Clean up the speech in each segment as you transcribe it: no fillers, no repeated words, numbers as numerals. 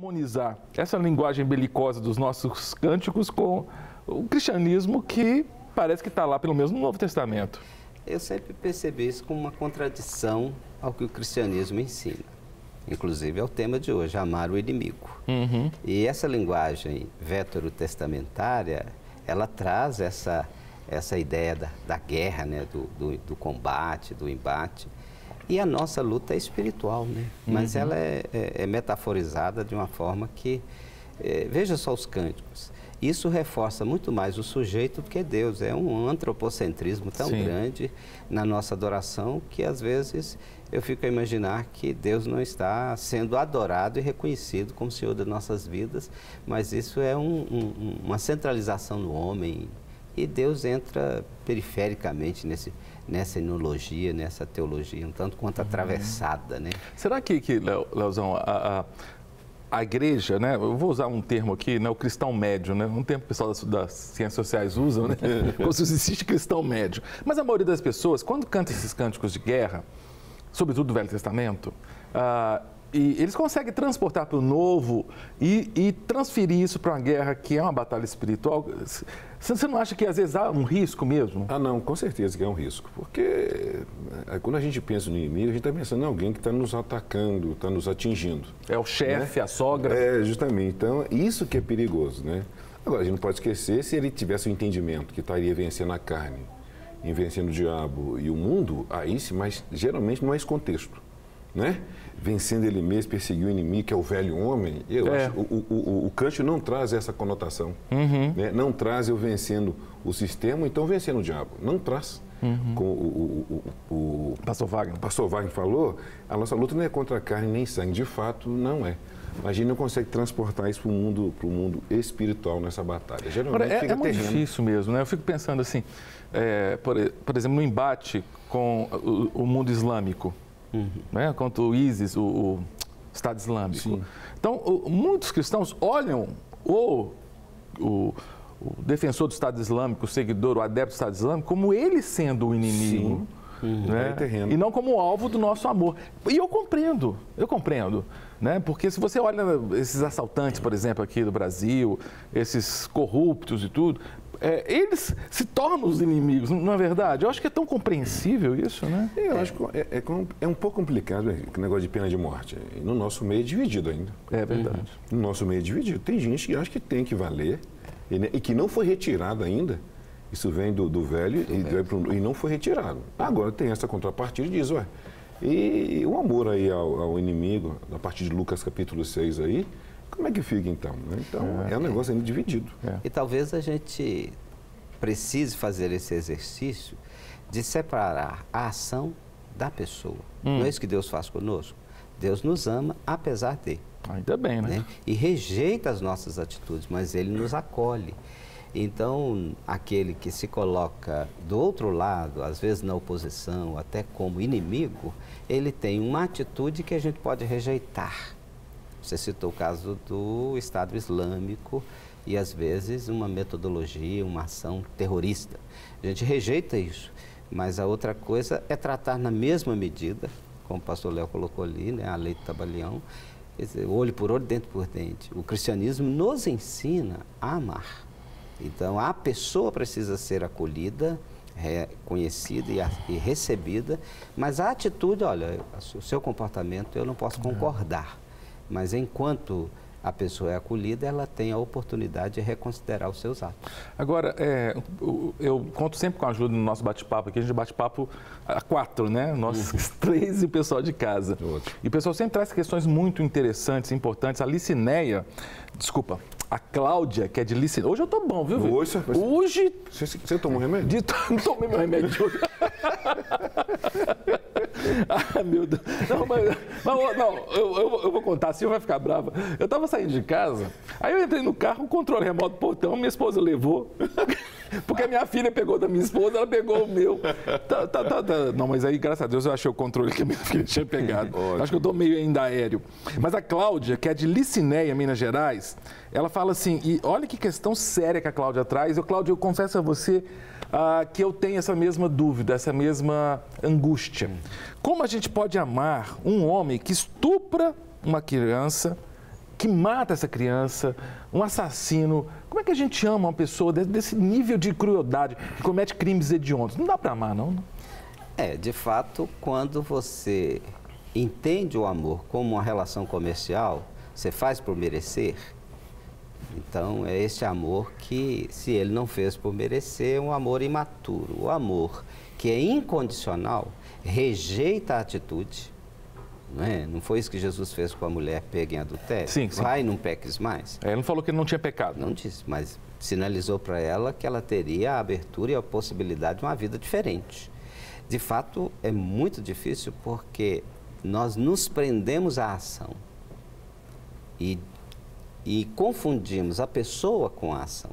harmonizar essa linguagem belicosa dos nossos cânticos com o cristianismo que parece que está lá, pelo menos no Novo Testamento? Eu sempre percebi isso como uma contradição ao que o cristianismo ensina. Inclusive é o tema de hoje, amar o inimigo. E essa linguagem veterotestamentária, ela traz essa ideia da guerra, né? do combate, do embate. E a nossa luta é espiritual, né? Mas ela é metaforizada de uma forma que... veja só os cânticos. Isso reforça muito mais o sujeito do que Deus. É um antropocentrismo tão grande na nossa adoração que, às vezes, eu fico a imaginar que Deus não está sendo adorado e reconhecido como Senhor das nossas vidas, mas isso é uma centralização no homem. E Deus entra perifericamente nessa enologia, nessa teologia, um tanto quanto atravessada, né? Será que Leozão, a igreja, né? Eu vou usar um termo aqui, né? O cristão médio, né? Um termo que o pessoal das ciências sociais usam, né? Como se existe cristão médio. Mas a maioria das pessoas, quando canta esses cânticos de guerra, sobretudo do Velho Testamento, e eles conseguem transportar para o Novo e transferir isso para uma guerra que é uma batalha espiritual. Você não acha que às vezes há um risco mesmo? Ah, não, com certeza que é um risco. Porque quando a gente pensa no inimigo, a gente está pensando em alguém que está nos atacando, está nos atingindo. É o chefe, né? A sogra. É, justamente. Então, isso que é perigoso, né? Agora, a gente não pode esquecer, se ele tivesse o entendimento que estaria vencendo a carne, e vencendo o diabo e o mundo, aí sim, mas geralmente não é esse contexto, né? Vencendo ele mesmo, perseguir o inimigo, que é o velho homem, eu acho o Kant não traz essa conotação. Né? Não traz eu vencendo o sistema, então vencendo o diabo. Não traz. Como o Pastor Wagner falou, a nossa luta não é contra a carne nem sangue, de fato não é. Mas a gente não consegue transportar isso para o mundo espiritual nessa batalha. Geralmente Agora, fica é muito difícil mesmo, né? Eu fico pensando assim, por exemplo, no embate com o mundo islâmico, né? Contra o ISIS, o Estado Islâmico. Sim. Então, muitos cristãos olham o defensor do Estado Islâmico, o seguidor, o adepto do Estado Islâmico, como ele sendo o inimigo. Né? E não como o alvo do nosso amor. E eu compreendo, né? Porque se você olha esses assaltantes, por exemplo, aqui do Brasil, esses corruptos e tudo, eles se tornam os inimigos, não é verdade? Eu acho que é tão compreensível isso, né? Eu acho que é um pouco complicado o negócio de pena de morte. No nosso meio é dividido ainda. É verdade. No nosso meio é dividido. Tem gente que acha que tem que valer e que não foi retirado ainda. Isso vem do velho e não foi retirado. Agora tem essa contrapartida e diz, e o amor aí ao inimigo, a partir de Lucas capítulo 6 aí, como é que fica então? Então é um negócio ainda dividido. E talvez a gente precise fazer esse exercício de separar a ação da pessoa. Não é isso que Deus faz conosco? Deus nos ama apesar de. Ainda bem, né? E rejeita as nossas atitudes, mas Ele nos acolhe. Então, aquele que se coloca do outro lado, às vezes na oposição, até como inimigo, ele tem uma atitude que a gente pode rejeitar. Você citou o caso do Estado Islâmico e, às vezes, uma metodologia, uma ação terrorista. A gente rejeita isso, mas a outra coisa é tratar na mesma medida, como o pastor Léo colocou ali, né, a lei do tabelião, quer dizer, olho por olho, dente por dente. O cristianismo nos ensina a amar. Então, a pessoa precisa ser acolhida, reconhecida e recebida, mas a atitude, olha, o seu comportamento eu não posso concordar, mas enquanto a pessoa é acolhida, ela tem a oportunidade de reconsiderar os seus atos. Agora, eu conto sempre com a ajuda no nosso bate-papo aqui, a gente bate-papo a 4, né? Nós 3 e o pessoal de casa. E o pessoal sempre traz questões muito interessantes, importantes. A Licineia, a Cláudia, que é de Licineia. Hoje eu tô bom, viu? Hoje? Você tomou remédio? Não tomei meu remédio hoje. Ah, meu Deus. Eu vou contar, a Silvia vai ficar brava. Eu estava saindo de casa, aí eu entrei no carro, o controle remoto do portão, minha esposa levou. Porque a minha filha pegou da minha esposa, ela pegou o meu. Não, mas aí, graças a Deus, eu achei o controle que a minha filha tinha pegado. Acho que eu tô meio ainda aéreo. Mas a Cláudia, que é de Licineia, Minas Gerais, ela fala assim, e olha que questão séria que a Cláudia traz. Cláudia, eu confesso a você que eu tenho essa mesma dúvida, essa mesma angústia. Como a gente pode amar um homem que estupra uma criança que mata essa criança, um assassino. Como é que a gente ama uma pessoa desse nível de crueldade, que comete crimes hediondos? Não dá para amar, não? De fato, quando você entende o amor como uma relação comercial, você faz por merecer. Então, é este amor que, se ele não fez por merecer, é um amor imaturo. O amor que é incondicional, rejeita a atitude. Não foi isso que Jesus fez com a mulher pega em adultério? Sim, sim. Vai, não peques mais. Ele não falou que ele não tinha pecado. Não disse, mas sinalizou para ela que ela teria a abertura e a possibilidade de uma vida diferente. De fato, é muito difícil porque nós nos prendemos à ação e confundimos a pessoa com a ação.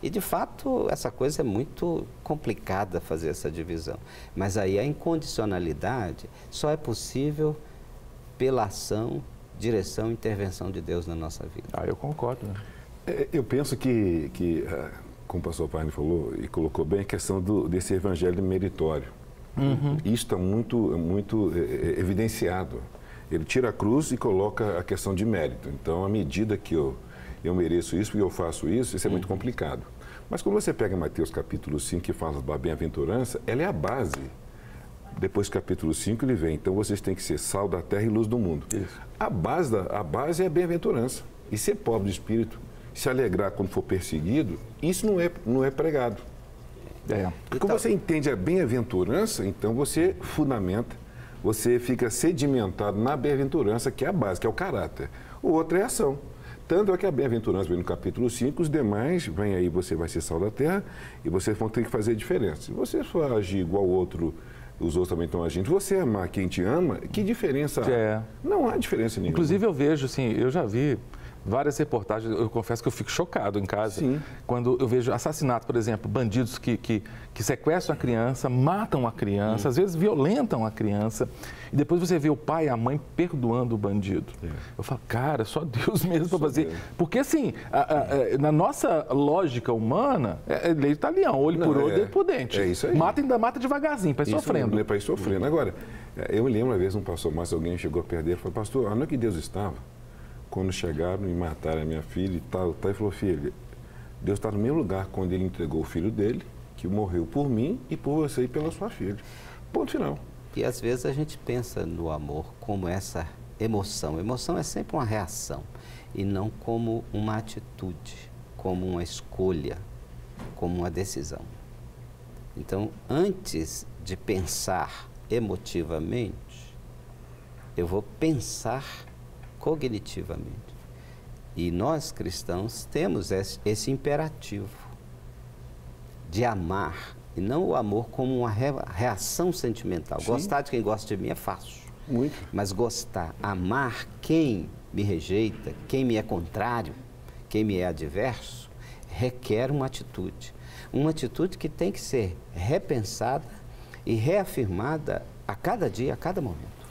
E, de fato, essa coisa é muito complicada fazer essa divisão. Mas aí a incondicionalidade só é possível pela ação, direção e intervenção de Deus na nossa vida. Eu concordo. Eu penso que como o pastor Parni falou e colocou bem, a questão desse evangelho meritório. Isso está muito evidenciado. Ele tira a cruz e coloca a questão de mérito. Então, à medida que eu mereço isso, porque eu faço isso é muito complicado. Mas quando você pega Mateus capítulo 5, que fala da bem-aventurança, ela é a base. Depois do capítulo 5 ele vem, então vocês têm que ser sal da terra e luz do mundo. Isso. A base é a bem-aventurança. E ser pobre de espírito, se alegrar quando for perseguido, isso não é pregado. Quando você entende a bem-aventurança, então você fundamenta, você fica sedimentado na bem-aventurança, que é a base, que é o caráter. O outro é a ação. Tanto é que a bem-aventurança vem no capítulo 5, os demais, vem aí, você vai ser sal da terra e vocês vão ter que fazer diferença. Se você for agir igual o outro, os outros também estão agindo, você amar quem te ama, que diferença há? Não há diferença nenhuma. Inclusive eu vejo, assim, eu já vi várias reportagens, eu confesso que eu fico chocado em casa. Sim. Quando eu vejo assassinato, por exemplo, bandidos que sequestram a criança, matam a criança, às vezes violentam a criança, e depois você vê o pai e a mãe perdoando o bandido. Eu falo, cara, só Deus mesmo para fazer. Deus. Porque assim, na nossa lógica humana, é lei do talião, olho por olho, dedo por dente. É isso aí. Ainda mata devagarzinho, para ir sofrendo. Para ir sofrendo. Agora, eu me lembro uma vez, um pastor Márcio, alguém chegou perto dele e falou, pastor, onde é que Deus estava quando chegaram e mataram a minha filha e tal, e falou, filho, Deus está no mesmo lugar quando ele entregou o filho dele, que morreu por mim e por você e pela sua filha. Ponto final. E às vezes a gente pensa no amor como essa emoção. Emoção é sempre uma reação e não como uma atitude, como uma escolha, como uma decisão. Então, antes de pensar emotivamente, eu vou pensar cognitivamente. E nós, cristãos, temos esse imperativo de amar, e não o amor como uma reação sentimental. Sim. Gostar de quem gosta de mim é fácil. Muito. Mas gostar, amar quem me rejeita, quem me é contrário, quem me é adverso, requer uma atitude. Uma atitude que tem que ser repensada e reafirmada a cada dia, a cada momento.